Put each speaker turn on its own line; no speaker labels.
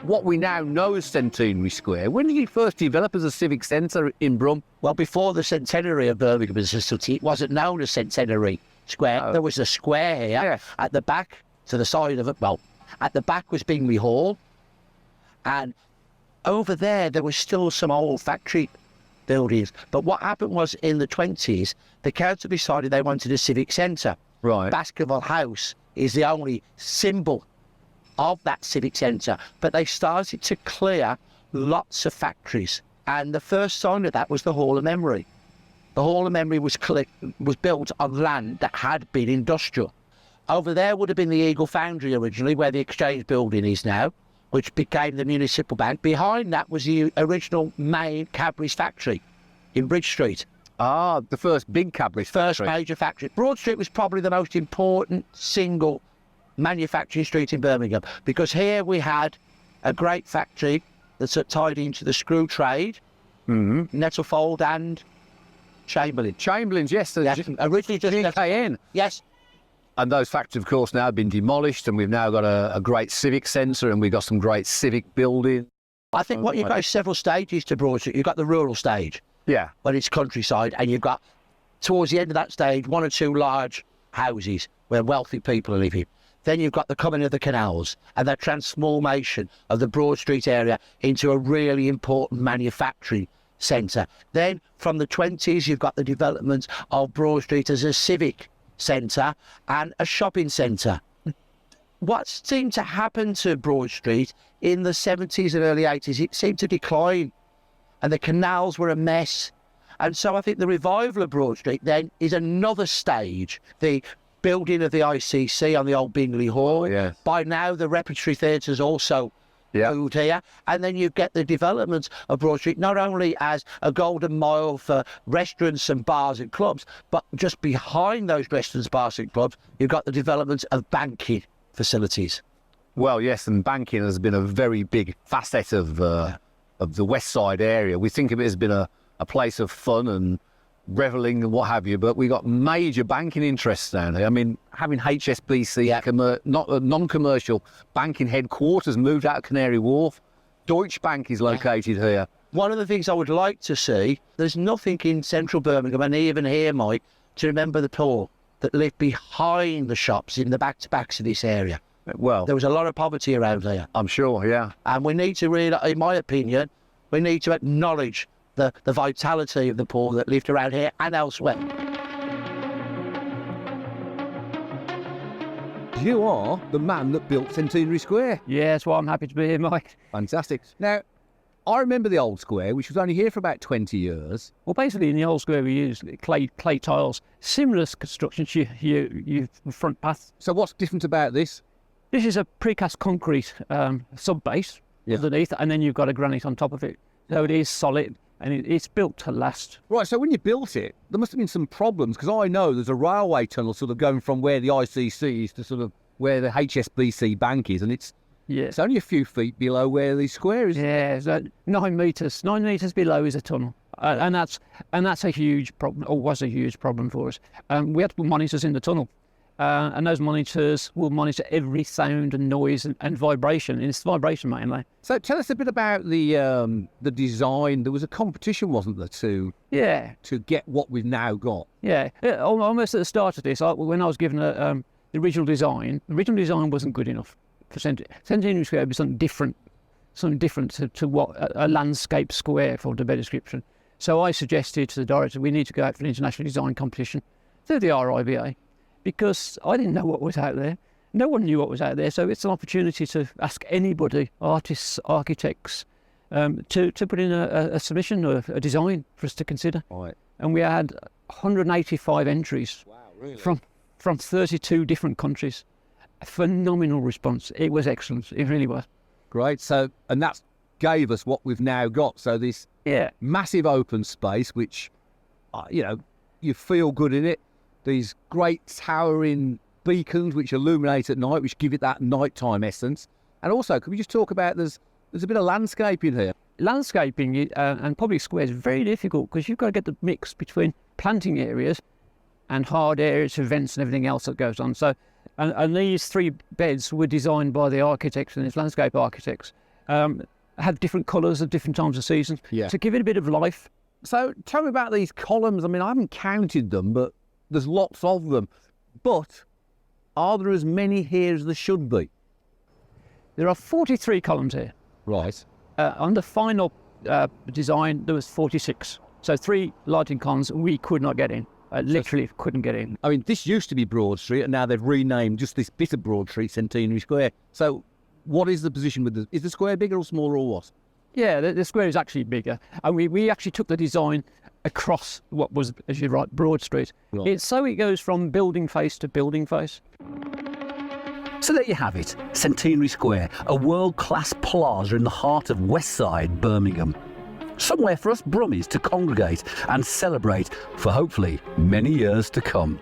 what we now know as Centenary Square. When did it first develop as a civic centre in Brum?
Well, before the centenary of Birmingham as a city, it wasn't known as Centenary Square.
Oh.
There was a square here.
Yes.
At the back, to the side of it. Well, at the back was Bingley Hall, and over there was still some old factory buildings. But what happened was, in the 20s, the council decided they wanted a civic centre.
Right.
Baskerville House is the only symbol of that civic centre, but they started to clear lots of factories, and the first sign of that was the Hall of Memory. The Hall of Memory was built on land that had been industrial. Over there would have been the Eagle Foundry originally, where the Exchange building is now, which became the Municipal Bank. Behind that was the original main Cadbury's factory in Bridge Street.
Ah, the first big Cadbury's
First
factory.
major factory. Broad Street was probably the most important single manufacturing street in Birmingham, because here we had a great factory that's tied into the screw trade, Nettlefold and Chamberlain.
Chamberlain's, yes.
Originally just
GKN.
Yes.
And those factories, of course, now have been demolished, and we've now got a great civic centre, and we've got some great civic buildings.
I think what you've got is several stages to Broad Street. You've got the rural stage,
Yeah.
when it's countryside, and you've got, towards the end of that stage, one or two large houses where wealthy people are living. Then you've got the coming of the canals and the transformation of the Broad Street area into a really important manufacturing centre. Then from the 20s, you've got the development of Broad Street as a civic centre and a shopping centre. What seemed to happen to Broad Street in the 70s and early 80s, it seemed to decline, and the canals were a mess. And so I think the revival of Broad Street then is another stage. The building of the ICC on the old Bingley Hall.
Yes.
By now, the Repertory Theatre's also moved here. And then you get the development of Broad Street, not only as a golden mile for restaurants and bars and clubs, but just behind those restaurants, bars and clubs, you've got the development of banking facilities.
Well, yes, and banking has been a very big facet of the Westside area. We think of it as been a place of fun and revelling and what have you, but we got major banking interests down there. I mean, having HSBC, non-commercial banking headquarters moved out of Canary Wharf. Deutsche Bank is located here.
One of the things I would like to see, there's nothing in central Birmingham, and even here, Mike, to remember the poor that live behind the shops in the back-to-backs of this area.
Well,
There was a lot of poverty around here.
I'm sure, yeah.
And we need to really, in my opinion, we need to acknowledge the vitality of the poor that lived around here and elsewhere.
You are the man that built Centenary Square.
Yeah, that's why I'm happy to be here, Mike.
Fantastic. Now, I remember the old square, which was only here for about 20 years.
Well, basically, in the old square, we used clay tiles, similar construction to your front path.
So what's different about this?
This is a precast concrete sub-base underneath, and then you've got a granite on top of it. So it is solid, and it's built to last.
Right, so when you built it, there must have been some problems, because I know there's a railway tunnel sort of going from where the ICC is to sort of where the HSBC bank is, and it's only a few feet below where the square is.
Yeah, so 9 metres. 9 metres below is a tunnel. And that's a huge problem, or was a huge problem for us. We had to put monitors in the tunnel. And those monitors will monitor every sound and noise and vibration. And it's vibration mainly.
So tell us a bit about the design. There was a competition, wasn't there, to get what we've now got?
Yeah. Almost at the start of this, when I was given the original design wasn't good enough for Centenary Square. Was something different to what a landscape square, for the better description. So I suggested to the director, we need to go out for an international design competition through the RIBA. Because I didn't know what was out there. No one knew what was out there. So it's an opportunity to ask anybody, artists, architects, to put in a submission or a design for us to consider.
Right.
And we had 185 entries.
Wow, really?
From 32 different countries. A phenomenal response. It was excellent. It really was.
Great. So, and that gave us what we've now got. So this massive open space, which, you feel good in it. These great towering beacons which illuminate at night, which give it that nighttime essence. And also, can we just talk about there's a bit of landscaping here?
Landscaping and public squares is very difficult because you've got to get the mix between planting areas and hard areas, events and everything else that goes on. So, and these 3 beds were designed by the architects and its landscape architects. have different colours at different times of season to give it a bit of life.
So tell me about these columns. I mean, I haven't counted them, but there's lots of them. But are there as many here as there should be?
There are 43 columns here.
Right.
On the final design, there was 46. So 3 lighting columns we could not get in. Literally couldn't get in.
I mean, this used to be Broad Street, and now they've renamed just this bit of Broad Street Centenary Square. So what is the position with the... Is the square bigger or smaller or what?
Yeah, the square is actually bigger. And we actually took the design across what was, as you're right, Broad Street.
Right.
It's so it goes from building face to building face.
So there you have it, Centenary Square, a world-class plaza in the heart of Westside Birmingham. Somewhere for us Brummies to congregate and celebrate for hopefully many years to come.